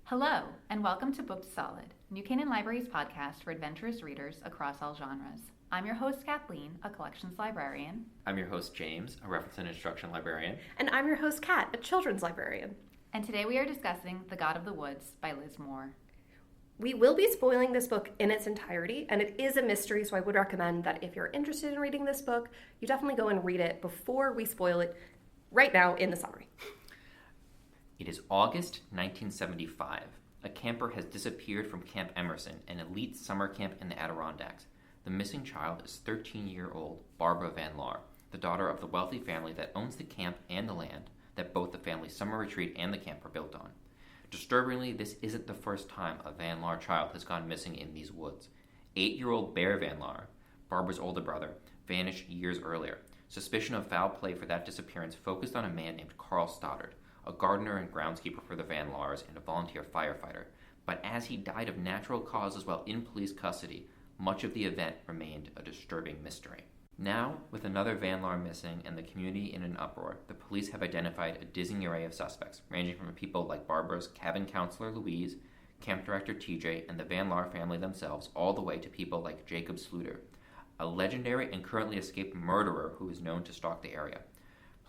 Hello, and welcome to Booked Solid, New Canaan Library's podcast for adventurous readers across all genres. I'm your host, Kathleen, a collections librarian. I'm your host, James, a reference and instruction librarian. And I'm your host, Kat, a children's librarian. And today we are discussing The God of the Woods by Liz Moore. We will be spoiling this book in its entirety, and it is a mystery, so I would recommend that if you're interested in reading this book, you definitely go and read it before we spoil it right now in the summary. It is August 1975. A camper has disappeared from Camp Emerson, an elite summer camp in the Adirondacks. The missing child is 13-year-old Barbara Van Laar, the daughter of the wealthy family that owns the camp and the land that both the family's summer retreat and the camp are built on. Disturbingly, this isn't the first time a Van Laar child has gone missing in these woods. 8-year-old Bear Van Laar, Barbara's older brother, vanished years earlier. Suspicion of foul play for that disappearance focused on a man named Carl Stoddard, a gardener and groundskeeper for the Van Laars and a volunteer firefighter. But as he died of natural causes while in police custody, much of the event remained a disturbing mystery. Now, with another Van Laar missing and the community in an uproar, the police have identified a dizzying array of suspects, ranging from people like Barbara's cabin counselor Louise, camp director TJ, and the Van Laar family themselves, all the way to people like Jacob Sluter, a legendary and currently escaped murderer who is known to stalk the area.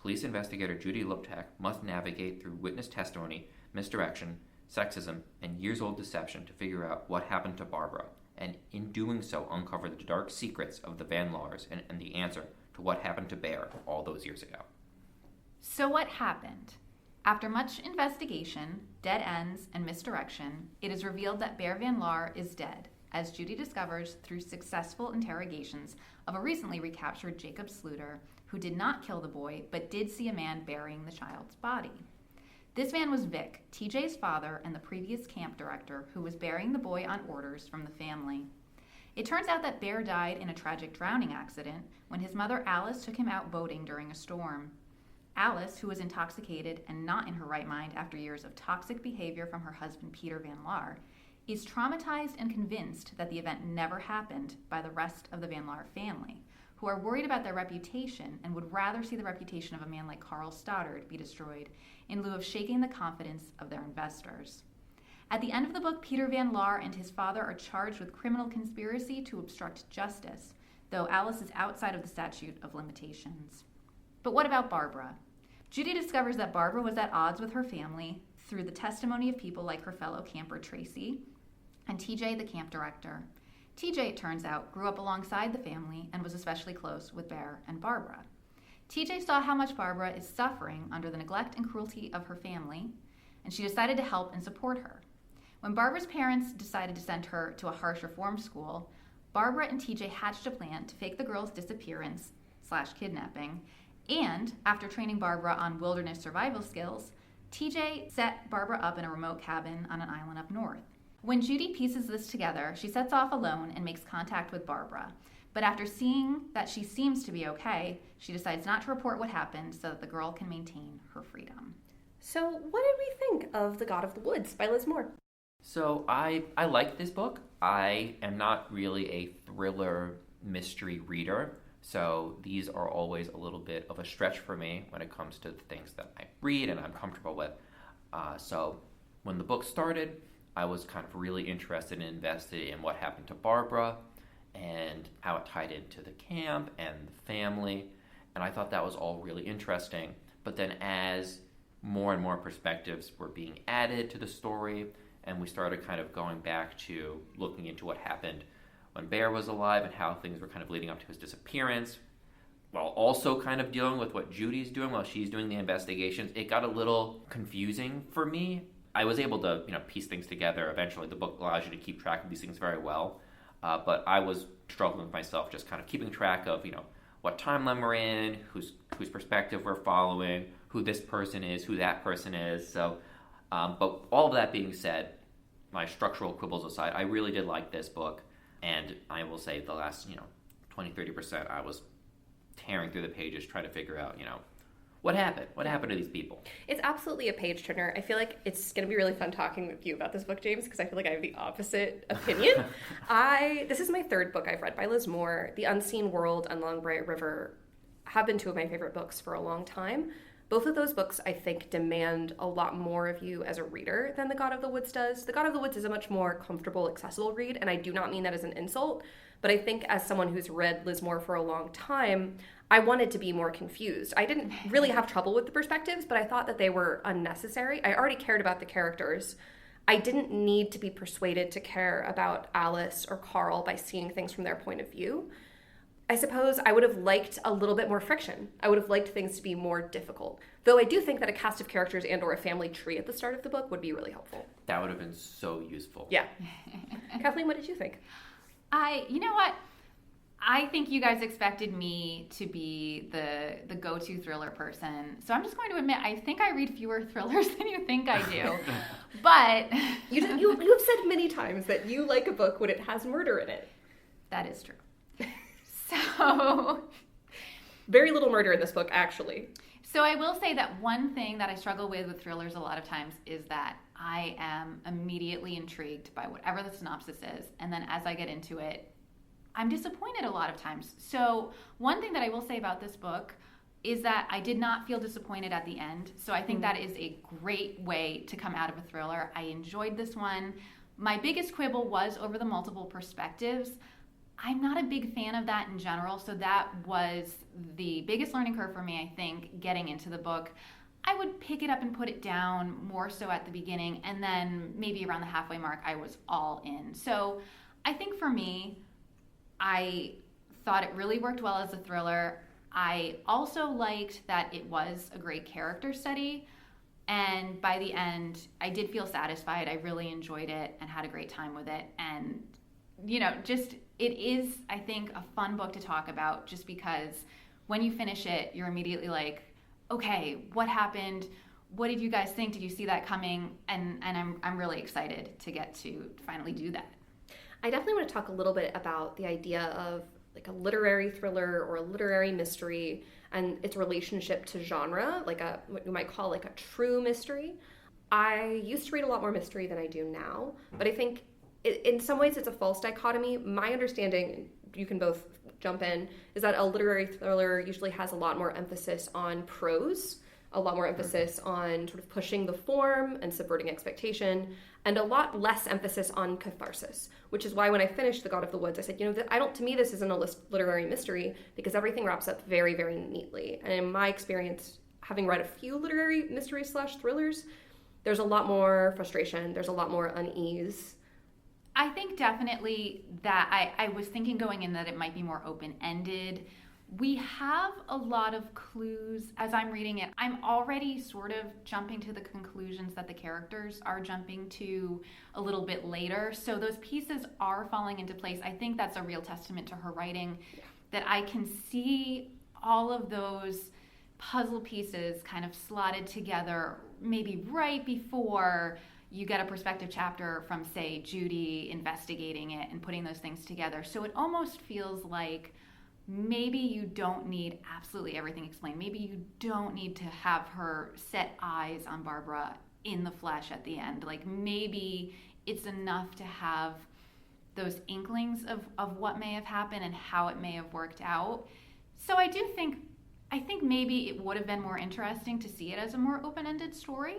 Police investigator Judy Luptak must navigate through witness testimony, misdirection, sexism, and years-old deception to figure out what happened to Barbara, and in doing so uncover the dark secrets of the Van Laars and the answer to what happened to Bear all those years ago. So what happened? After much investigation, dead ends, and misdirection, it is revealed that Bear Van Laar is dead, as Judy discovers through successful interrogations of a recently recaptured Jacob Sluter, who did not kill the boy, but did see a man burying the child's body. This man was Vic, TJ's father and the previous camp director, who was burying the boy on orders from the family. It turns out that Bear died in a tragic drowning accident when his mother Alice took him out boating during a storm. Alice, who was intoxicated and not in her right mind after years of toxic behavior from her husband Peter Van Laar, is traumatized and convinced that the event never happened by the rest of the Van Laar family, who are worried about their reputation and would rather see the reputation of a man like Carl Stoddard be destroyed in lieu of shaking the confidence of their investors. At the end of the book, Peter Van Laar and his father are charged with criminal conspiracy to obstruct justice, though Alice is outside of the statute of limitations. But what about Barbara? Judy discovers that Barbara was at odds with her family through the testimony of people like her fellow camper Tracy and TJ, the camp director. TJ, it turns out, grew up alongside the family and was especially close with Bear and Barbara. TJ saw how much Barbara is suffering under the neglect and cruelty of her family, and she decided to help and support her. When Barbara's parents decided to send her to a harsh reform school, Barbara and TJ hatched a plan to fake the girl's disappearance/kidnapping, and after training Barbara on wilderness survival skills, TJ set Barbara up in a remote cabin on an island up north. When Judy pieces this together, she sets off alone and makes contact with Barbara. But after seeing that she seems to be okay, she decides not to report what happened so that the girl can maintain her freedom. So what did we think of The God of the Woods by Liz Moore? So I like this book. I am not really a thriller mystery reader, so these are always a little bit of a stretch for me when it comes to the things that I read and I'm comfortable with. So when the book started, I was kind of really interested and invested in what happened to Barbara and how it tied into the camp and the family, and I thought that was all really interesting. But then as more and more perspectives were being added to the story, and we started kind of going back to looking into what happened when Bear was alive and how things were kind of leading up to his disappearance, while also kind of dealing with what Judy's doing while she's doing the investigations, it got a little confusing for me. I was able to, piece things together eventually. The book allows you to keep track of these things very well. But I was struggling with myself, just kind of keeping track of, what timeline we're in, whose perspective we're following, who this person is, who that person is. So, but all of that being said, my structural quibbles aside, I really did like this book. And I will say the last, 20-30%, I was tearing through the pages trying to figure out, what happened? What happened to these people? It's absolutely a page turner. I feel like it's going to be really fun talking with you about this book, James, because I feel like I have the opposite opinion. This is my third book I've read by Liz Moore. The Unseen World and Long Bright River have been two of my favorite books for a long time. Both of those books, I think, demand a lot more of you as a reader than The God of the Woods does. The God of the Woods is a much more comfortable, accessible read, and I do not mean that as an insult, but I think as someone who's read Liz Moore for a long time, I wanted to be more confused. I didn't really have trouble with the perspectives, but I thought that they were unnecessary. I already cared about the characters. I didn't need to be persuaded to care about Alice or Carl by seeing things from their point of view. I suppose I would have liked a little bit more friction. I would have liked things to be more difficult. Though I do think that a cast of characters and or a family tree at the start of the book would be really helpful. That would have been so useful. Yeah. Kathleen, what did you think? You know what? I think you guys expected me to be the go-to thriller person. So I'm just going to admit, I think I read fewer thrillers than you think I do. But you have said many times that you like a book when it has murder in it. That is true. So very little murder in this book, actually. So I will say that one thing that I struggle with thrillers a lot of times is that I am immediately intrigued by whatever the synopsis is. And then as I get into it, I'm disappointed a lot of times. So one thing that I will say about this book is that I did not feel disappointed at the end. So I think that is a great way to come out of a thriller. I enjoyed this one. My biggest quibble was over the multiple perspectives. I'm not a big fan of that in general, so that was the biggest learning curve for me, I think, getting into the book. I would pick it up and put it down more so at the beginning, and then maybe around the halfway mark, I was all in. So I think for me, I thought it really worked well as a thriller. I also liked that it was a great character study, and by the end, I did feel satisfied. I really enjoyed it and had a great time with it, and just it is, I think, a fun book to talk about just because when you finish it, you're immediately like, okay, what happened? What did you guys think? Did you see that coming? And I'm really excited to get to finally do that. I definitely want to talk a little bit about the idea of like a literary thriller or a literary mystery and its relationship to genre, like what you might call like a true mystery. I used to read a lot more mystery than I do now, but I think in some ways it's a false dichotomy. My understanding, you can both jump in, is that a literary thriller usually has a lot more emphasis on prose, a lot more emphasis on sort of pushing the form and subverting expectation, and a lot less emphasis on catharsis, which is why when I finished The God of the Woods, I said, to me this isn't a literary mystery because everything wraps up very, very neatly. And in my experience, having read a few literary mystery/thrillers, there's a lot more frustration, there's a lot more unease. I think definitely that I was thinking going in that it might be more open-ended. We have a lot of clues as I'm reading it. I'm already sort of jumping to the conclusions that the characters are jumping to a little bit later. So those pieces are falling into place. I think that's a real testament to her writing, that I can see all of those puzzle pieces kind of slotted together maybe right before you get a perspective chapter from, say, Judy investigating it and putting those things together. So it almost feels like maybe you don't need absolutely everything explained. Maybe you don't need to have her set eyes on Barbara in the flesh at the end. Like maybe it's enough to have those inklings of what may have happened and how it may have worked out. So I think maybe it would have been more interesting to see it as a more open-ended story.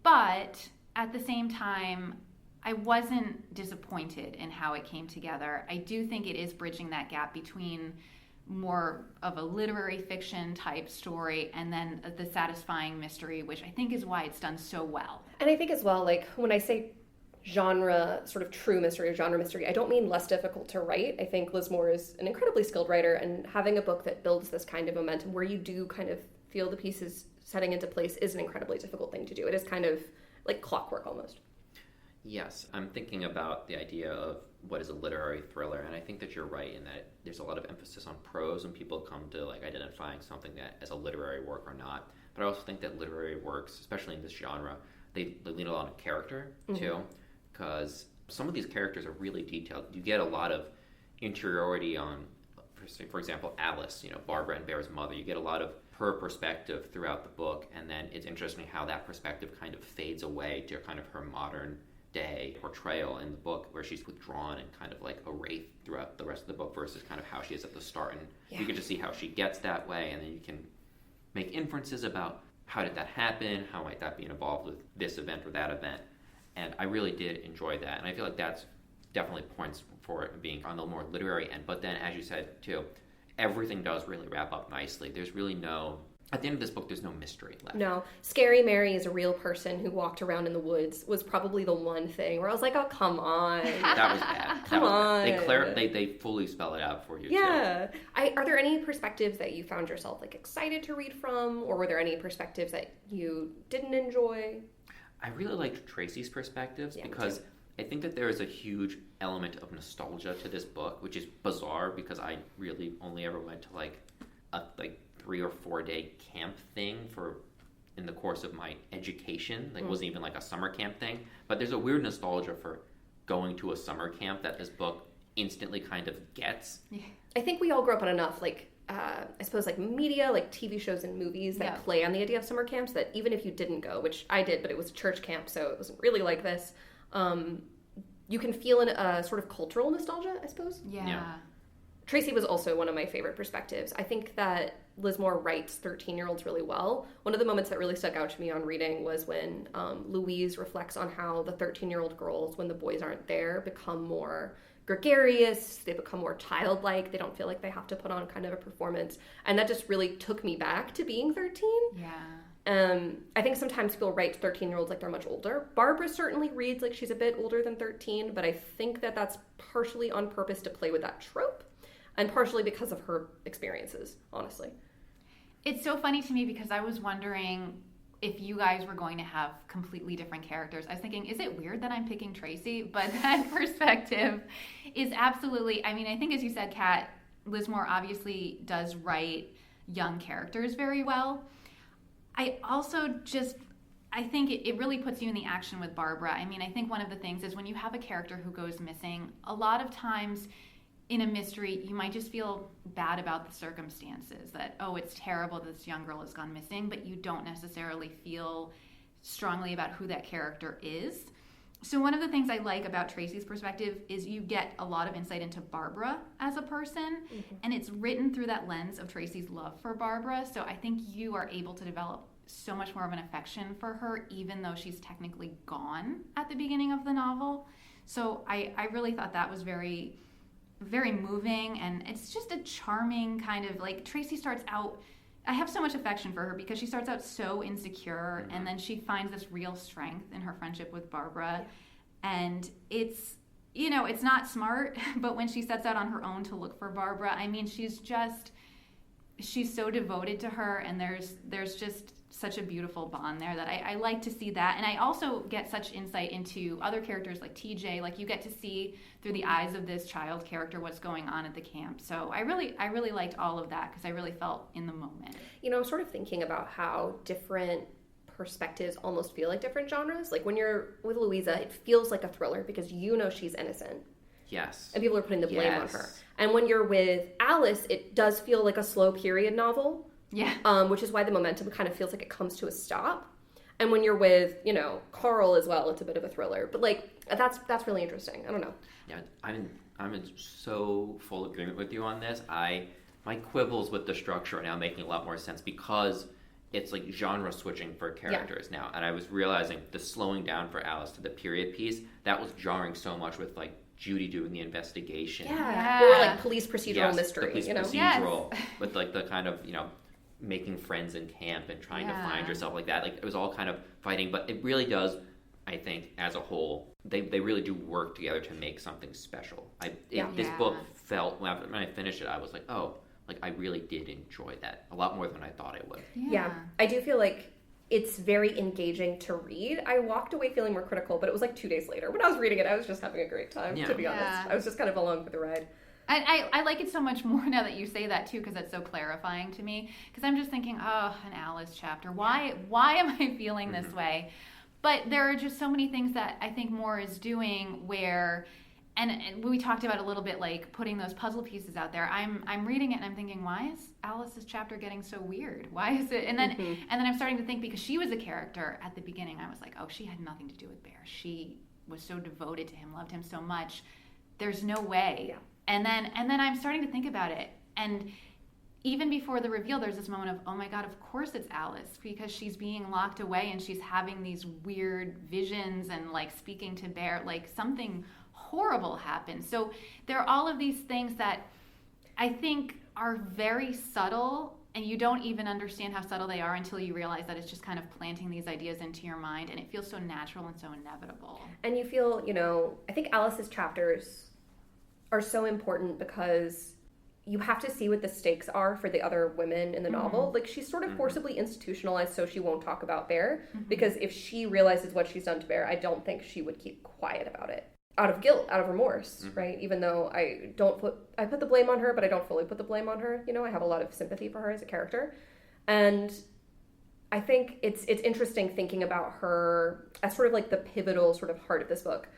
But at the same time, I wasn't disappointed in how it came together. I do think it is bridging that gap between more of a literary fiction type story and then the satisfying mystery, which I think is why it's done so well. And I think as well, like when I say genre, sort of true mystery or genre mystery, I don't mean less difficult to write. I think Liz Moore is an incredibly skilled writer, and having a book that builds this kind of momentum where you do kind of feel the pieces setting into place is an incredibly difficult thing to do. It is kind of like clockwork almost. Yes, I'm thinking about the idea of what is a literary thriller, and I think that you're right in that there's a lot of emphasis on prose when people come to like identifying something that as a literary work or not. But I also think that literary works, especially in this genre, they lean a lot on character too, because some of these characters are really detailed. You get a lot of interiority on, for example, Alice, Barbara and Bear's mother. You get a lot of her perspective throughout the book, and then it's interesting how that perspective kind of fades away to kind of her modern day portrayal in the book, where she's withdrawn and kind of like a wraith throughout the rest of the book versus kind of how she is at the start. And you get to see how she gets that way, and then you can make inferences about how did that happen, how might that be involved with this event or that event. And I really did enjoy that. And I feel like that's definitely points for it being on the more literary end. But then, as you said, too, everything does really wrap up nicely. There's really no... At the end of this book, there's no mystery left. No. Scary Mary is a real person who walked around in the woods was probably the one thing where I was like, oh, come on. That was bad. Come on. They fully spell it out for you, yeah. Too. Are there any perspectives that you found yourself like excited to read from? Or were there any perspectives that you didn't enjoy? I really liked Tracy's perspectives because I think that there is a huge element of nostalgia to this book, which is bizarre because I really only ever went to a 3 or 4 day camp thing in the course of my education. It wasn't even like a summer camp thing. But there's a weird nostalgia for going to a summer camp that this book instantly kind of gets. Yeah. I think we all grew up on enough, I suppose, media, TV shows and movies that play on the idea of summer camps that even if you didn't go, which I did, but it was a church camp, so it wasn't really like this, you can feel a sort of cultural nostalgia, I suppose. Yeah. Tracy was also one of my favorite perspectives. I think that Liz Moore writes 13-year-olds really well. One of the moments that really stuck out to me on reading was when Louise reflects on how the 13-year-old girls, when the boys aren't there, become more gregarious, they become more childlike, they don't feel like they have to put on kind of a performance. And that just really took me back to being 13. Yeah. I think sometimes people write 13-year-olds like they're much older. Barbara certainly reads like she's a bit older than 13, but I think that that's partially on purpose to play with that trope. And partially because of her experiences, honestly. It's so funny to me because I was wondering if you guys were going to have completely different characters. I was thinking, is it weird that I'm picking Tracy? But that perspective is absolutely... I mean, I think as you said, Kat, Liz Moore obviously does write young characters very well. I also I think it really puts you in the action with Barbara. I mean, I think one of the things is when you have a character who goes missing, a lot of times... in a mystery, you might just feel bad about the circumstances that, oh, it's terrible that this young girl has gone missing, but you don't necessarily feel strongly about who that character is. So one of the things I like about Tracy's perspective is you get a lot of insight into Barbara as a person, and it's written through that lens of Tracy's love for Barbara. So I think you are able to develop so much more of an affection for her, even though she's technically gone at the beginning of the novel. So I really thought that was very... very moving, and it's just a charming kind of Tracy starts out, I have so much affection for her because she starts out so insecure, and then she finds this real strength in her friendship with Barbara, and it's not smart, but when she sets out on her own to look for Barbara, I mean, she's so devoted to her, and there's just such a beautiful bond there that I like to see that. And I also get such insight into other characters like TJ. You get to see through the eyes of this child character what's going on at the camp. So I really liked all of that because I really felt in the moment. I'm sort of thinking about how different perspectives almost feel like different genres. When you're with Louisa, it feels like a thriller because she's innocent. Yes. And people are putting the blame on her. And when you're with Alice, it does feel like a slow period novel. Yeah. Which is why the momentum kind of feels like it comes to a stop. And when you're with, Carl as well, it's a bit of a thriller. But that's really interesting. I don't know. Yeah, I'm in so full agreement with you on this. My quibbles with the structure are now making a lot more sense because it's genre switching for characters now. And I was realizing the slowing down for Alice to the period piece, that was jarring so much with Judy doing the investigation. Yeah. Or police procedural mystery. The police procedural with the kind of, making friends in camp and trying to find yourself like that. It was all kind of fighting, but it really does, I think, as a whole, they really do work together to make something special. This book felt, when I finished it, I was like, oh, I really did enjoy that a lot more than I thought I would. Yeah. I do feel like it's very engaging to read. I walked away feeling more critical, but it was 2 days later. When I was reading it, I was just having a great time, to be honest. I was just kind of along for the ride. And I like it so much more now that you say that too, because it's so clarifying to me. Because I'm just thinking, oh, an Alice chapter. Why am I feeling this way? But there are just so many things that I think Moore is doing where, and we talked about a little bit, putting those puzzle pieces out there. I'm reading it and I'm thinking, why is Alice's chapter getting so weird? Why is it? And then I'm starting to think, because she was a character at the beginning, I was like, oh, she had nothing to do with Bear. She was so devoted to him, loved him so much. There's no way. Yeah. And then I'm starting to think about it, and even before the reveal, there's this moment of, oh my God, of course it's Alice, because she's being locked away and she's having these weird visions and like speaking to Bear, like something horrible happened. So there are all of these things that I think are very subtle, and you don't even understand how subtle they are until you realize that it's just kind of planting these ideas into your mind, and it feels so natural and so inevitable. And you feel, you know, I think Alice's chapters are so important because you have to see what the stakes are for the other women in the novel. Like, she's sort of forcibly institutionalized so she won't talk about Bear, because if she realizes what she's done to Bear, I don't think she would keep quiet about it. Out of guilt, out of remorse, right? Even though I put the blame on her, but I don't fully put the blame on her. You know, I have a lot of sympathy for her as a character. And I think it's interesting thinking about her as sort of like the pivotal sort of heart of this book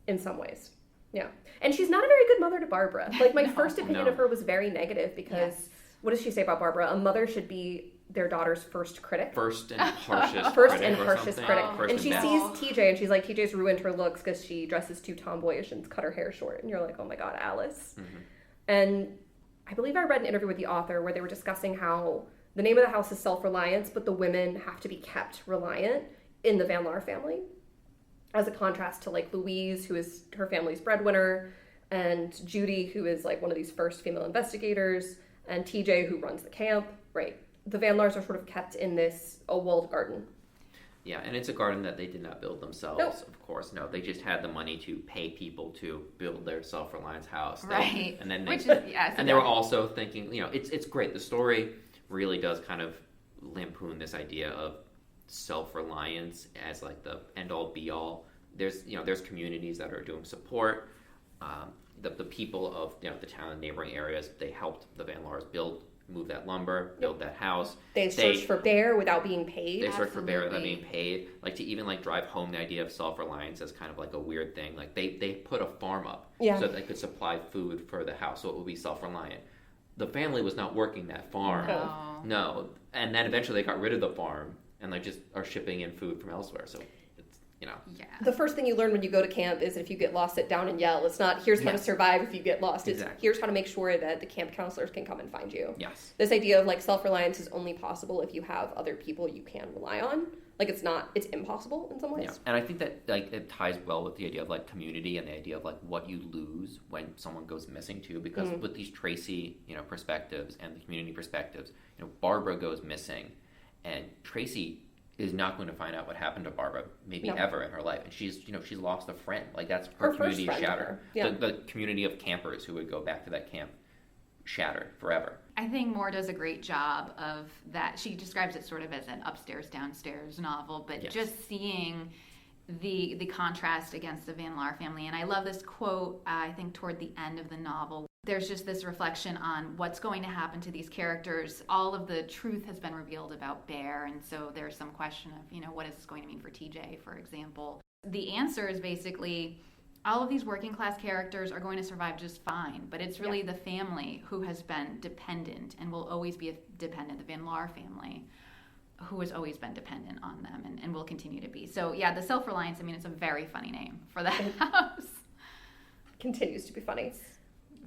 in some ways. Yeah. And she's not a very good mother to Barbara. Like, my first opinion of her was very negative because what does she say about Barbara? A mother should be their daughter's first critic. First and harshest critic. And she sees TJ and she's like, TJ's ruined her looks because she dresses too tomboyish and cut her hair short. And you're like, oh my God, Alice. And I believe I read an interview with the author where they were discussing how the name of the house is Self-Reliance, but the women have to be kept reliant in the Van Laar family, as a contrast to like Louise, who is her family's breadwinner, and Judy, who is like one of these first female investigators, and TJ, who runs the camp, right? The Van Laars are sort of kept in this walled garden. Yeah, and it's a garden that they did not build themselves, of course. No, they just had the money to pay people to build their Self-Reliance house. Right. And then they were also thinking, you know, it's great. The story really does kind of lampoon this idea of self-reliance as like the end-all be-all. There's communities that are doing support. The people of, you know, the town and neighboring areas, they helped the Van Laars move that lumber, build that house. They searched for Bear without being paid. They searched for Bear without being paid. Like, to even like drive home the idea of self-reliance as kind of like a weird thing. Like, they put a farm up so that they could supply food for the house, so it would be self-reliant. The family was not working that farm. No. And then eventually they got rid of the farm and like just are shipping in food from elsewhere. So it's, you know. Yeah. The first thing you learn when you go to camp is if you get lost, sit down and yell. It's not, here's how to survive if you get lost. It's here's how to make sure that the camp counselors can come and find you. Yes. This idea of like self-reliance is only possible if you have other people you can rely on. Like, it's impossible in some ways. Yeah. And I think that like it ties well with the idea of like community and the idea of like what you lose when someone goes missing too, because with these Tracy, you know, perspectives and the community perspectives, you know, Barbara goes missing and Tracy is not going to find out what happened to Barbara maybe ever in her life. And she's lost a friend. Like, that's her community is shattered. Yeah. The community of campers who would go back to that camp shattered forever. I think Moore does a great job of that. She describes it sort of as an upstairs, downstairs novel, but just seeing the contrast against the Van Laar family. And I love this quote, I think toward the end of the novel. There's just this reflection on what's going to happen to these characters. All of the truth has been revealed about Bear, and so there's some question of, you know, what is this going to mean for TJ, for example. The answer is basically all of these working class characters are going to survive just fine, but it's really the family who has been dependent and will always be dependent, the Van Laar family, who has always been dependent on them and will continue to be. So yeah, the self-reliance, I mean, it's a very funny name for the house. Continues to be funny.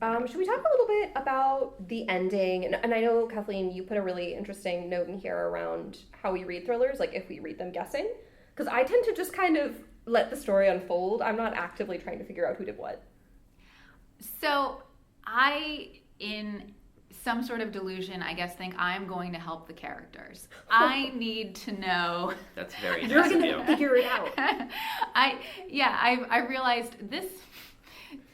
Should we talk a little bit about the ending? And I know, Kathleen, you put a really interesting note in here around how we read thrillers, like if we read them guessing. Because I tend to just kind of let the story unfold. I'm not actively trying to figure out who did what. So I, in some sort of delusion, I guess, think I'm going to help the characters. I need to know. That's very You're going to figure it out. I realized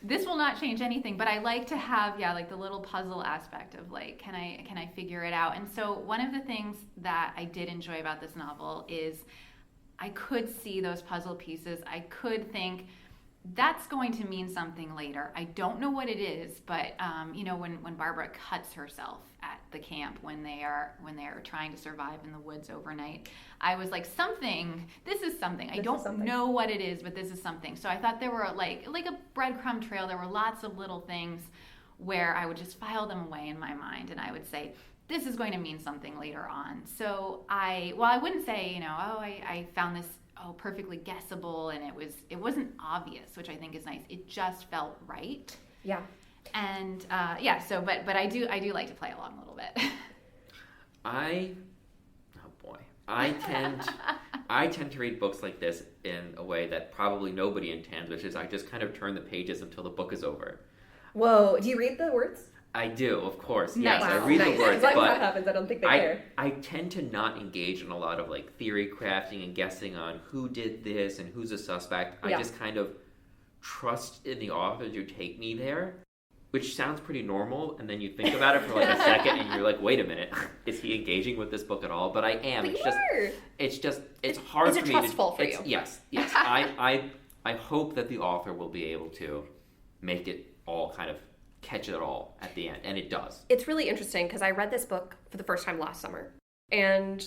this will not change anything, but I like to have, like the little puzzle aspect of like, can I figure it out? And so one of the things that I did enjoy about this novel is I could see those puzzle pieces. I could think that's going to mean something later. I don't know what it is, but when Barbara cuts herself at the camp when they are trying to survive in the woods overnight, I was like, this is something. I don't know what it is, but this is something. So I thought there were like a breadcrumb trail. There were lots of little things where I would just file them away in my mind, and I would say, this is going to mean something later on. So I wouldn't say, I found this perfectly guessable, and it wasn't obvious, which I think is nice. It just felt right. Yeah. And but I do like to play along a little bit. I tend to read books like this in a way that probably nobody intends, which is I just kind of turn the pages until the book is over. Whoa, do you read the words? I do, of course. Nice. Yes, I read the words, but but that happens. I don't think they care. I tend to not engage in a lot of like theory crafting and guessing on who did this and who's a suspect. I just kind of trust in the author to take me there, which sounds pretty normal, and then you think about it for like a second and you're like, wait a minute, is he engaging with this book at all? But I am. But It's hard for me to... It's a trust fall for you. Yes. I hope that the author will be able to make it all kind of catch it all at the end, and it does. It's really interesting because I read this book for the first time last summer, and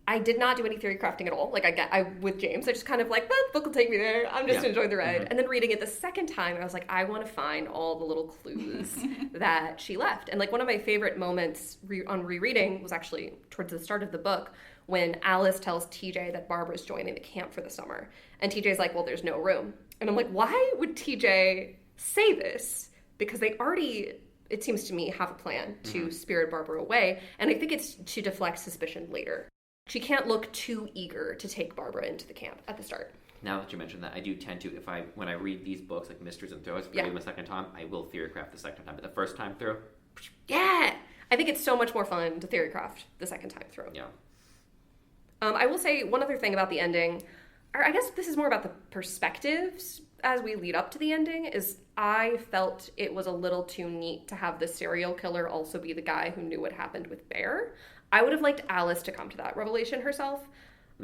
I did not do any theory crafting at all. Like I with James, I just kind of like, the book will take me there. I'm just enjoying the ride. And then reading it the second time, I was like, I want to find all the little clues that she left. And like one of my favorite moments on rereading was actually towards the start of the book when Alice tells TJ that Barbara's joining the camp for the summer, and TJ's like, well, there's no room. And I'm like, why would TJ say this? Because they already, it seems to me, have a plan to spirit Barbara away. And I think it's to deflect suspicion later. She can't look too eager to take Barbara into the camp at the start. Now that you mentioned that, I do tend to, when I read these books, like Mysteries and Throws, read them a second time, I will theory craft the second time. But the first time through... Yeah! I think it's so much more fun to theory craft the second time through. Yeah. I will say one other thing about the ending, or I guess this is more about the perspectives as we lead up to the ending, is I felt it was a little too neat to have the serial killer also be the guy who knew what happened with Bear. I would have liked Alice to come to that revelation herself.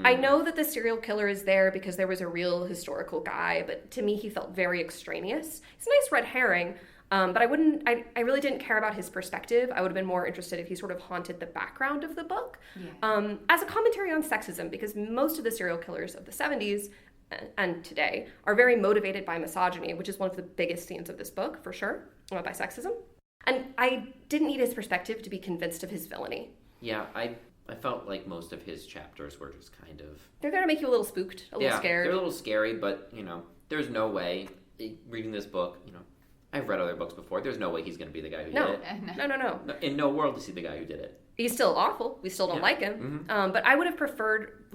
I know that the serial killer is there because there was a real historical guy, but to me he felt very extraneous. He's a nice red herring, but I really didn't care about his perspective. I would have been more interested if he sort of haunted the background of the book. Yeah. As a commentary on sexism, because most of the serial killers of the 70s and today are very motivated by misogyny, which is one of the biggest themes of this book, for sure, by sexism. And I didn't need his perspective to be convinced of his villainy. Yeah, I felt like most of his chapters were just kind of... They're there to make you a little spooked, a little scared. They're a little scary, but, there's no way, reading this book, I've read other books before, there's no way he's going to be the guy who did it. No. In no world is he the guy who did it. He's still awful. We still don't like him. But I would have preferred,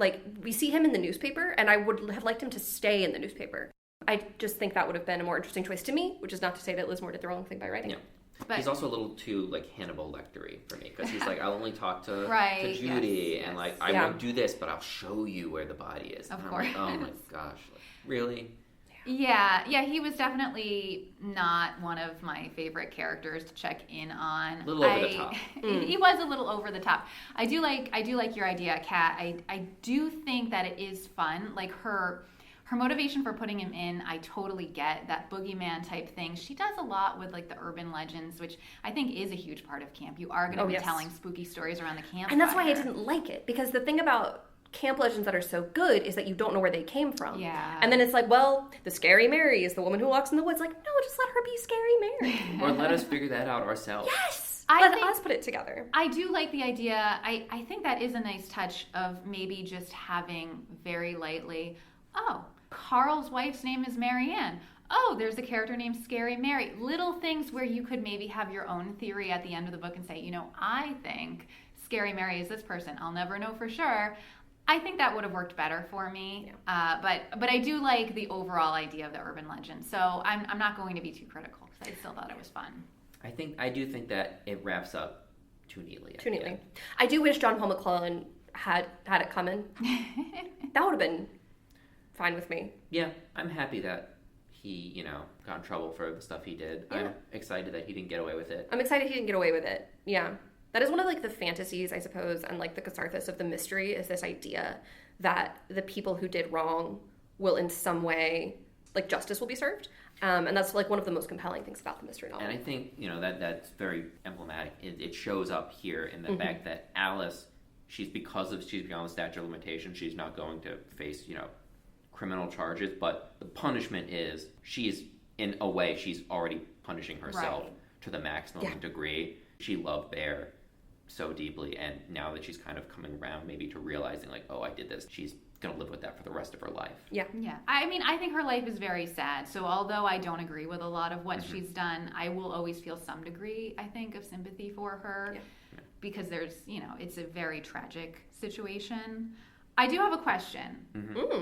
we see him in the newspaper, and I would have liked him to stay in the newspaper. I just think that would have been a more interesting choice to me, which is not to say that Liz Moore did the wrong thing by writing. Yeah. But he's also a little too, Hannibal Lecter-y for me, because he's like, I'll only talk to Judy, and, I won't do this, but I'll show you where the body is. Of course. Like, oh, my gosh. Really? Yeah, he was definitely not one of my favorite characters to check in on. A little over the top. He was a little over the top. I do like your idea, Kat. I do think that it is fun. Like her motivation for putting him in, I totally get that boogeyman type thing. She does a lot with the urban legends, which I think is a huge part of camp. You are going to be telling spooky stories around the camp. And that's why I didn't like it, because the thing about camp legends that are so good is that you don't know where they came from. Yeah. And then it's like, well, the Scary Mary is the woman who walks in the woods. Like, no, just let her be Scary Mary. Or let us figure that out ourselves. Yes! Let us put it together. I do like the idea. I think that is a nice touch of maybe just having very lightly, Carl's wife's name is Marianne. Oh, there's a character named Scary Mary. Little things where you could maybe have your own theory at the end of the book and say, I think Scary Mary is this person. I'll never know for sure. I think that would have worked better for me. Yeah. But I do like the overall idea of the urban legend. So I'm not going to be too critical because I still thought it was fun. I do think that it wraps up too neatly. Too neatly. I do wish John Paul McClellan had it coming. That would have been fine with me. Yeah, I'm happy that he, got in trouble for the stuff he did. Yeah. I'm excited that he didn't get away with it. I'm excited he didn't get away with it. Yeah. That is one of the fantasies, I suppose, and the catharsis of the mystery is this idea that the people who did wrong will in some way, justice will be served. And that's one of the most compelling things about the mystery novel. And I think, that's very emblematic. It shows up here in the fact that Alice, she's beyond the statute of limitations, she's not going to face, criminal charges, but the punishment is she's already punishing herself to the maximum degree. She loved Bear so deeply, and now that she's kind of coming around maybe to realizing I did this, she's going to live with that for the rest of her life. Yeah. Yeah. I mean, I think her life is very sad. So although I don't agree with a lot of what she's done, I will always feel some degree, I think, of sympathy for her. Yeah. Because there's, it's a very tragic situation. I do have a question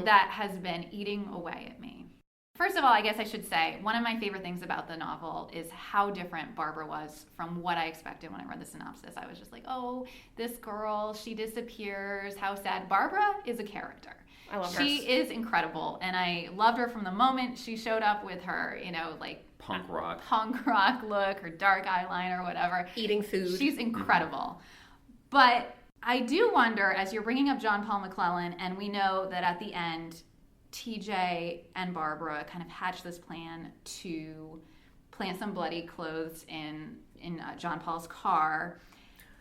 that has been eating away at me. First of all, I guess I should say, one of my favorite things about the novel is how different Barbara was from what I expected when I read the synopsis. I was just like, oh, this girl, she disappears, how sad. Barbara is a character. I love her. She is incredible, and I loved her from the moment she showed up with her, punk rock look, her dark eyeliner, whatever. Eating food. She's incredible. But I do wonder, as you're bringing up John Paul McClellan, and we know that at the end, TJ and Barbara kind of hatch this plan to plant some bloody clothes in John Paul's car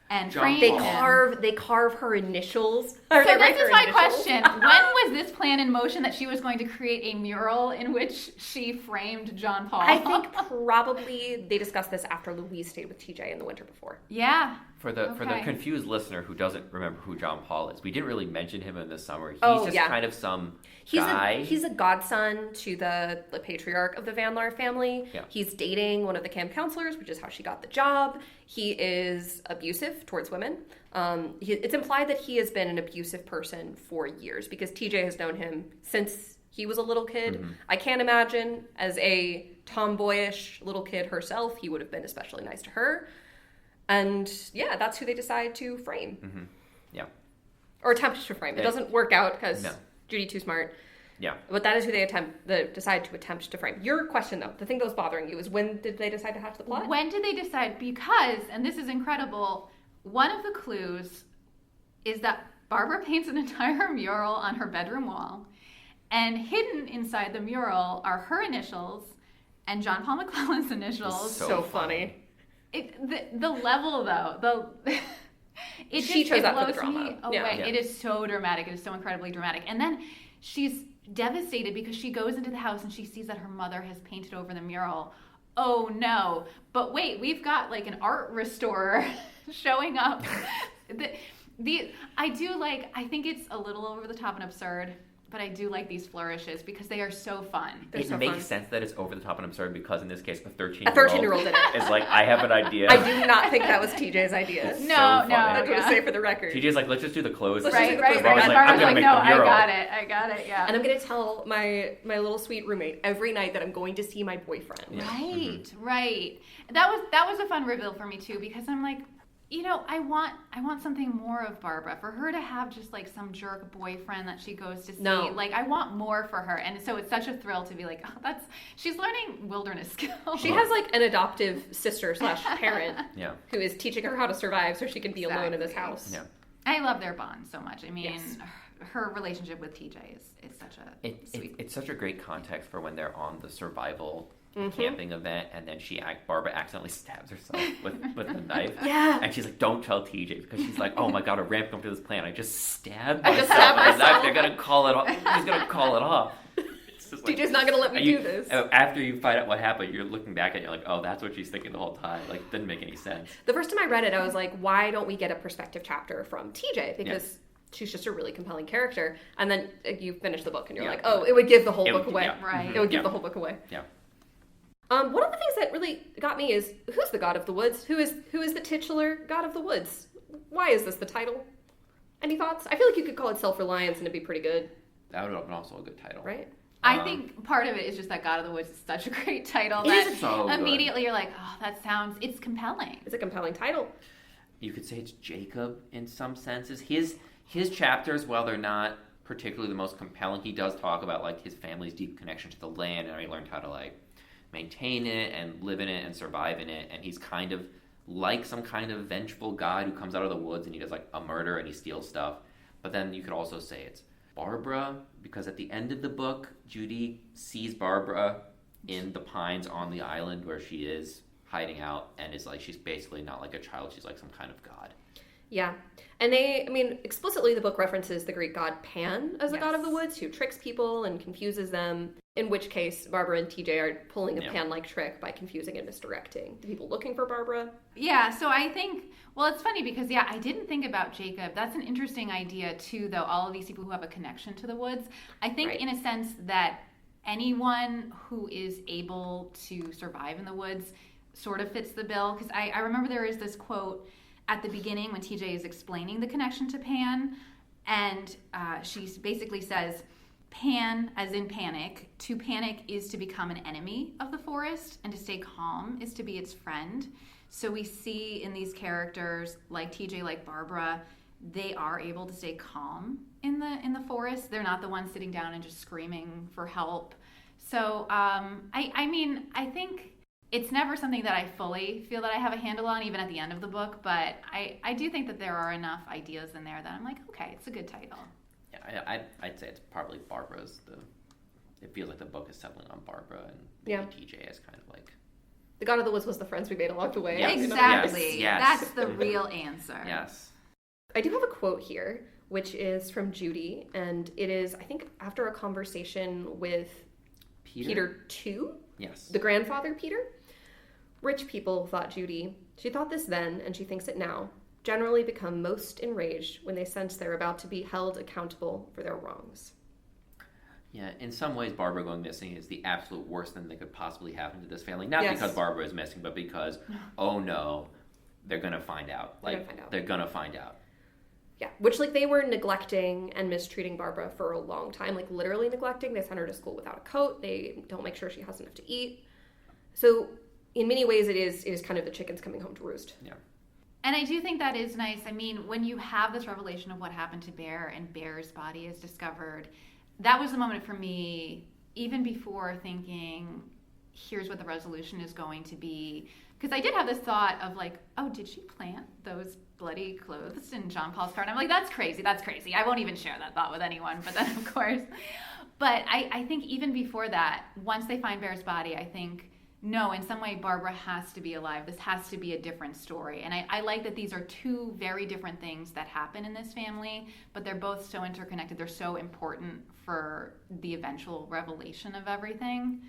and frame They him. carve her initials. So this is my question. When was this plan in motion that she was going to create a mural in which she framed John Paul? I think probably they discussed this after Louise stayed with TJ in the winter before. Yeah. For the confused listener who doesn't remember who John Paul is, we didn't really mention him in the summer. He's kind of some guy. He's a godson to the patriarch of the Van Laar family. Yeah. He's dating one of the camp counselors, which is how she got the job. He is abusive towards women. It's implied that he has been an abusive person for years because TJ has known him since he was a little kid. I can't imagine as a tomboyish little kid herself, he would have been especially nice to her. And yeah, that's who they decide to frame. Yeah. Or attempt to frame. It doesn't work out because Judy too smart. Yeah. But that is who they decide to attempt to frame. Your question, though, the thing that was bothering you is when did they decide to hatch the plot? When did they decide? Because, and this is incredible, one of the clues is that Barbara paints an entire mural on her bedroom wall, and hidden inside the mural are her initials and John Paul McClellan's initials. So funny. The level, though, She chose that for the drama. Me away. Yeah. It is so dramatic. It is so incredibly dramatic. And then she's devastated because she goes into the house and she sees that her mother has painted over the mural. Oh no. But wait, we've got like an art restorer showing up. I think it's a little over the top and absurd, but I do like these flourishes because they are so fun. It makes sense that it's over the top and absurd because in this case, a 13-year-old did it. is like, I have an idea. I do not think that was TJ's idea. No. I just want to say for the record. TJ's like, let's just do the clothes. Right. And Barbara's And like, I'm Barbara's going to like, make no, the mural. I got it, yeah. And I'm going to tell my little sweet roommate every night that I'm going to see my boyfriend. Yeah. Right. That was a fun reveal for me too because I'm like, I want something more of Barbara. For her to have just like some jerk boyfriend that she goes to see, like I want more for her. And so it's such a thrill to be like, oh, she's learning wilderness skills. She has like an adoptive sister / parent who is teaching her how to survive so she can be alone in this house. Yeah. I love their bond so much. I mean, her relationship with TJ is such a sweet. It's such a great context for when they're on the survival camping event, and then Barbara accidentally stabs herself with the knife. Yeah. And she's like, don't tell TJ, because she's like, oh my god, a ramp come to this plan. I just stabbed myself with a knife. They're going to call it off. He's going to call it off. Like, TJ's not going to let me do this. After you find out what happened, you're looking back and you're like, oh, that's what she's thinking the whole time. Like, didn't make any sense. The first time I read it, I was like, why don't we get a perspective chapter from TJ? Because she's just a really compelling character. And then you finish the book and you're like, oh, it would give the whole book away. Yeah. Right. It would give the whole book away. Yeah. One of the things that really got me is, who's the god of the woods? Who is the titular god of the woods? Why is this the title? Any thoughts? I feel like you could call it Self-Reliance and it'd be pretty good. That would have been also a good title. Right? I think part of it is just that God of the Woods is such a great title It that is so immediately you're like, oh, it's compelling. It's a compelling title. You could say it's Jacob in some senses. His chapters, while they're not particularly the most compelling, he does talk about like his family's deep connection to the land and how he learned how to like maintain it and live in it and survive in it. And he's kind of like some kind of vengeful god who comes out of the woods and he does like a murder and he steals stuff. But then you could also say it's Barbara, because at the end of the book, Judy sees Barbara in the pines on the island where she is hiding out and is like, she's basically not like a child, she's like some kind of god. Yeah. And explicitly the book references the Greek god Pan as the god of the woods, who tricks people and confuses them, in which case Barbara and TJ are pulling a Pan-like trick by confusing and misdirecting the people looking for Barbara. Yeah, so I think, well, it's funny because, I didn't think about Jacob. That's an interesting idea, too, though, all of these people who have a connection to the woods. I think, in a sense, that anyone who is able to survive in the woods sort of fits the bill, because I remember there is this quote at the beginning when TJ is explaining the connection to Pan, and she basically says, Pan, as in panic, to panic is to become an enemy of the forest, and to stay calm is to be its friend. So we see in these characters, like TJ, like Barbara, they are able to stay calm in the forest. They're not the ones sitting down and just screaming for help. So I think it's never something that I fully feel that I have a handle on, even at the end of the book, but I do think that there are enough ideas in there that I'm like, okay, it's a good title. Yeah, I'd say it's probably Barbara's. It feels like the book is settling on Barbara, and maybe TJ is kind of like... The God of the Woods was the friends we made along the way. Yes. Exactly. Yes. That's the real answer. Yes. I do have a quote here, which is from Judy, and it is, I think, after a conversation with Peter II? Yes. The grandfather, Peter? Rich people, thought Judy, she thought this then, and she thinks it now, generally become most enraged when they sense they're about to be held accountable for their wrongs. Yeah, in some ways, Barbara going missing is the absolute worst thing that could possibly happen to this family. Not because Barbara is missing, but because, oh no, they're going to find out. They're going to find out. Yeah, which, they were neglecting and mistreating Barbara for a long time. Literally neglecting. They send her to school without a coat. They don't make sure she has enough to eat. So, in many ways, it is kind of the chickens coming home to roost. Yeah. And I do think that is nice. I mean, when you have this revelation of what happened to Bear and Bear's body is discovered, that was the moment for me, even before thinking, here's what the resolution is going to be. Because I did have this thought of oh, did she plant those bloody clothes in John Paul's car? And I'm like, that's crazy. I won't even share that thought with anyone. But then, of course. But I think even before that, once they find Bear's body, I think, no, in some way, Barbara has to be alive. This has to be a different story. And I like that these are two very different things that happen in this family, but they're both so interconnected. They're so important for the eventual revelation of everything.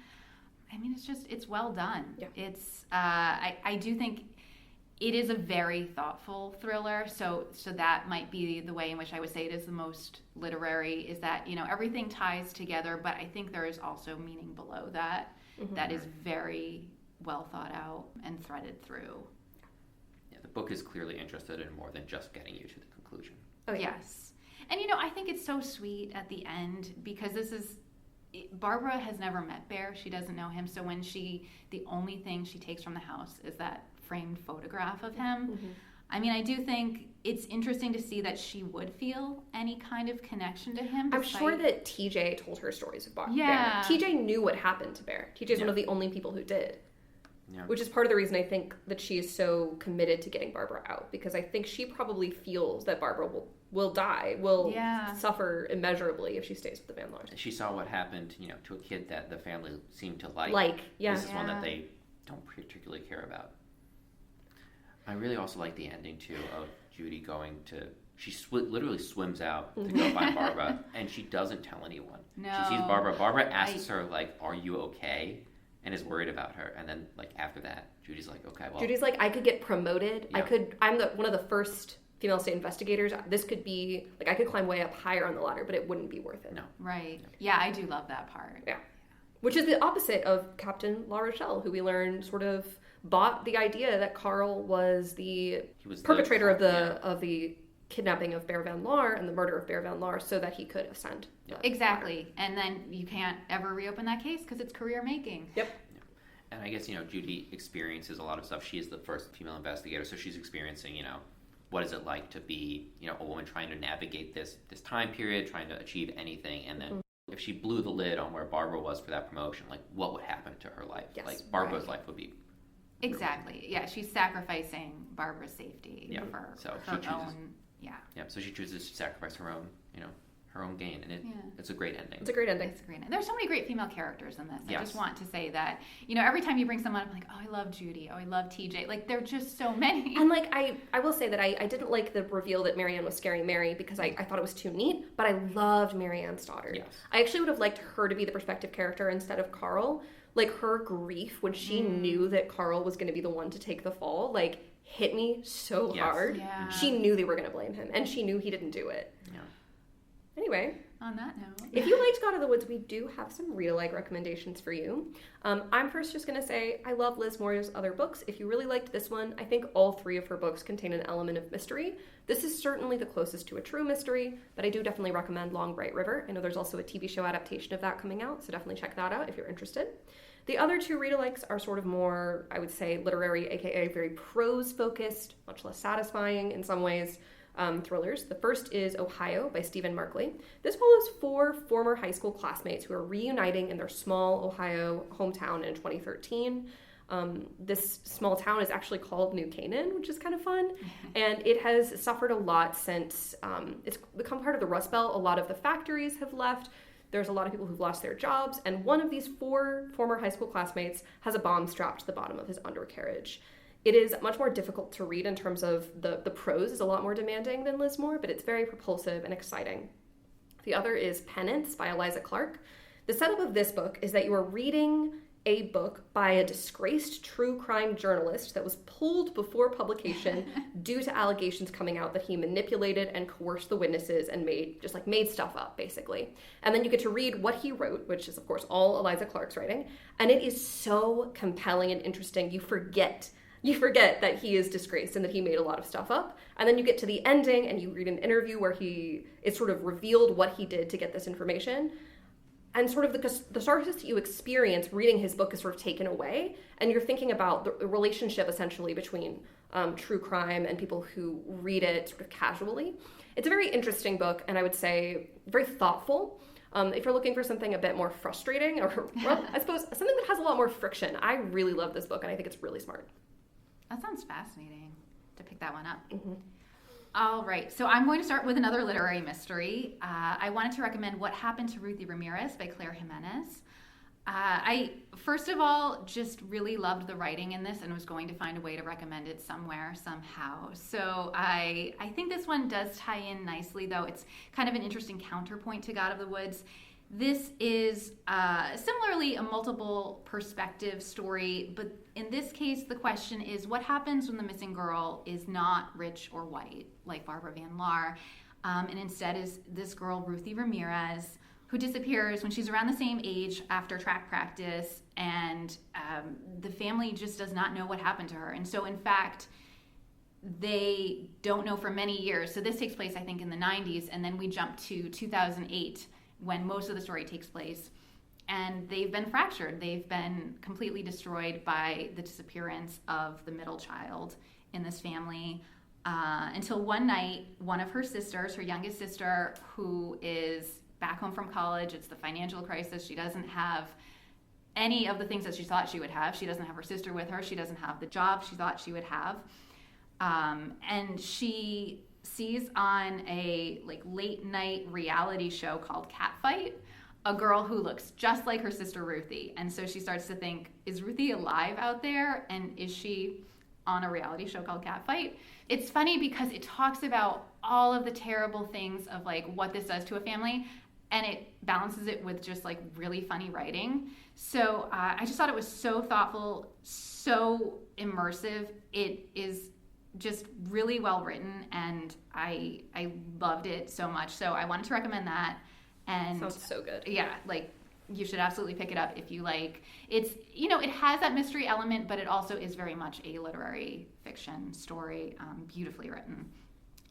I mean, it's well done. Yeah. It's, I do think it is a very thoughtful thriller. So that might be the way in which I would say it is the most literary, is that, everything ties together, but I think there is also meaning below that. Mm-hmm. That is very well thought out and threaded through. Yeah, the book is clearly interested in more than just getting you to the conclusion. Oh, yes. And, I think it's so sweet at the end because Barbara has never met Bear. She doesn't know him. So when the only thing she takes from the house is that framed photograph of him. Mm-hmm. I mean, I do think it's interesting to see that she would feel any kind of connection to him. I'm sure that TJ told her stories of Bear. Yeah. TJ knew what happened to Bear. TJ is one of the only people who did. Yeah. Which is part of the reason I think that she is so committed to getting Barbara out. Because I think she probably feels that Barbara will die, will suffer immeasurably if she stays with the Van Laars. She saw what happened, to a kid that the family seemed to like. This is one that they don't particularly care about. I really also like the ending, too, of Judy going to... She literally swims out to go find Barbara, and she doesn't tell anyone. No. She sees Barbara. Barbara asks her, are you okay? And is worried about her. And then, after that, Judy's like, okay, well... Judy's like, I could get promoted. Yeah. I'm one of the first female state investigators. This could be... I could climb way up higher on the ladder, but it wouldn't be worth it. No. Right. Yeah, I do love that part. Yeah. Which is the opposite of Captain La Rochelle, who we learned sort of... bought the idea that Carl was the perpetrator of the kidnapping of Bear Van Laar and the murder of Bear Van Laar so that he could ascend. Exactly. And then you can't ever reopen that case because it's career making. Yep. And I guess, Judy experiences a lot of stuff. She is the first female investigator, so she's experiencing, what is it like to be, a woman trying to navigate this time period, trying to achieve anything, and then if she blew the lid on where Barbara was for that promotion, what would happen to her life? Yes. Barbara's life would be... Exactly. Yeah, she's sacrificing Barbara's safety for so her own. Yeah. Yeah. So she chooses to sacrifice her her own gain, and it's a great ending. It's a great ending. It's a great ending. There's so many great female characters in this. I Yes. just want to say that, every time you bring someone up, I'm like, oh, I love Judy. Oh, I love TJ. Like, there are just so many. And like, I will say that I didn't like the reveal that Marianne was Scary Mary because I thought it was too neat, but I loved Marianne's daughter. Yes. I actually would have liked her to be the perspective character instead of Carl. Like, her grief when she knew that Carl was going to be the one to take the fall, like, hit me so hard. Yeah. She knew they were going to blame him, and she knew he didn't do it. Yeah. Anyway, On that note. if you liked God of the Woods, we do have some read-alike recommendations for you. I'm first just going to say I love Liz Moore's other books. If you really liked this one, I think all 3 of her books contain an element of mystery. This is certainly the closest to a true mystery, but I do definitely recommend Long Bright River. I know there's also a TV show adaptation of that coming out, so definitely check that out if you're interested. The other 2 read-alikes are sort of more, I would say, literary, aka very prose-focused, much less satisfying in some ways, thrillers. The first is Ohio by Stephen Markley. This follows 4 former high school classmates who are reuniting in their small Ohio hometown in 2013. This small town is actually called New Canaan, which is kind of fun, and it has suffered a lot since it's become part of the Rust Belt. A lot of the factories have left. There's a lot of people who've lost their jobs, and one of these 4 former high school classmates has a bomb strapped to the bottom of his undercarriage. It is much more difficult to read in terms of the prose is a lot more demanding than Liz Moore, but it's very propulsive and exciting. The other is Penance by Eliza Clark. The setup of this book is that you are reading a book by a disgraced true crime journalist that was pulled before publication due to allegations coming out that he manipulated and coerced the witnesses and made stuff up, basically. And then you get to read what he wrote, which is, of course, all Eliza Clark's writing. And it is so compelling and interesting. You forget that he is disgraced and that he made a lot of stuff up. And then you get to the ending and you read an interview where it's sort of revealed what he did to get this information. And sort of the catharsis that you experience reading his book is sort of taken away, and you're thinking about the relationship essentially between true crime and people who read it sort of casually. It's a very interesting book, and I would say very thoughtful. If you're looking for something a bit more frustrating, or well, I suppose something that has a lot more friction, I really love this book, and I think it's really smart. That sounds fascinating to pick that one up. Mm-hmm. All right, so I'm going to start with another literary mystery. I wanted to recommend What Happened to Ruthie Ramirez by Claire Jimenez. I, first of all, just really loved the writing in this and was going to find a way to recommend it somewhere, somehow. So I think this one does tie in nicely, though. It's kind of an interesting counterpoint to God of the Woods. This is similarly a multiple perspective story, but in this case, the question is what happens when the missing girl is not rich or white, like Barbara Van Laar, and instead is this girl, Ruthie Ramirez, who disappears when she's around the same age after track practice, and the family just does not know what happened to her. And so, in fact, they don't know for many years. So this takes place, I think, in the 90s, and then we jump to 2008, when most of the story takes place, and they've been fractured. They've been completely destroyed by the disappearance of the middle child in this family, until one night, one of her sisters, her youngest sister, who is back home from college, it's the financial crisis, she doesn't have any of the things that she thought she would have. She doesn't have her sister with her. She doesn't have the job she thought she would have. And she sees on a late night reality show called Catfight a girl who looks just like her sister Ruthie, and so she starts to think, is Ruthie alive out there, and is she on a reality show called Catfight? It's funny because it talks about all of the terrible things of what this does to a family, and it balances it with just really funny writing. So I just thought it was so thoughtful, so immersive. It is just really well written, and I loved it so much. So I wanted to recommend that. And sounds so good. Yeah, you should absolutely pick it up if you like. It's, it has that mystery element, but it also is very much a literary fiction story, beautifully written.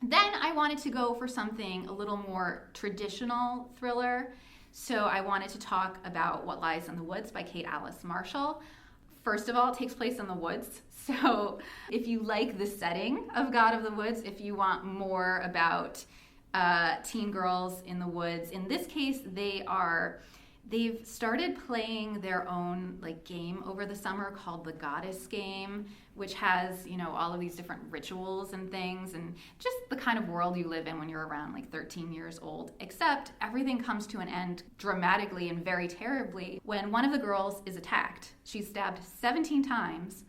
Then I wanted to go for something a little more traditional thriller. So I wanted to talk about What Lies in the Woods by Kate Alice Marshall. First of all, it takes place in the woods. So if you like the setting of God of the Woods, if you want more about teen girls in the woods, in this case, they are They've started playing their own like game over the summer called the Goddess Game, which has, all of these different rituals and things, and just the kind of world you live in when you're around like 13 years old. Except everything comes to an end dramatically and very terribly when one of the girls is attacked. She's stabbed 17 times,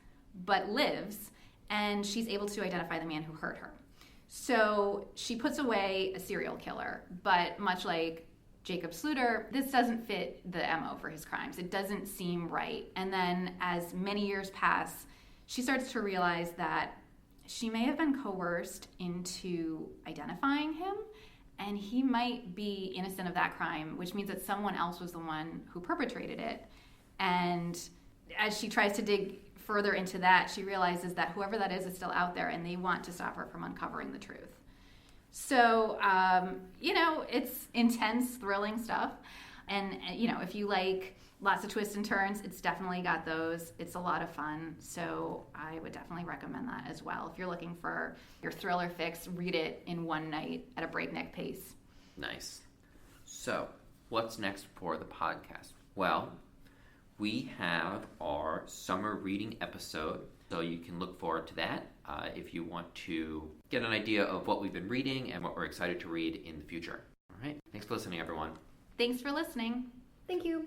but lives, and she's able to identify the man who hurt her. So she puts away a serial killer, but much like Jacob Sluter, this doesn't fit the MO for his crimes. It doesn't seem right. And then as many years pass, she starts to realize that she may have been coerced into identifying him, and he might be innocent of that crime, which means that someone else was the one who perpetrated it. And as she tries to dig further into that, she realizes that whoever that is still out there, and they want to stop her from uncovering the truth. So, it's intense, thrilling stuff. And, if you like lots of twists and turns, it's definitely got those. It's a lot of fun. So I would definitely recommend that as well. If you're looking for your thriller fix, read it in one night at a breakneck pace. Nice. So, what's next for the podcast? Well, we have our summer reading episode, so you can look forward to that if you want to get an idea of what we've been reading and what we're excited to read in the future. All right. Thanks for listening, everyone. Thanks for listening. Thank you.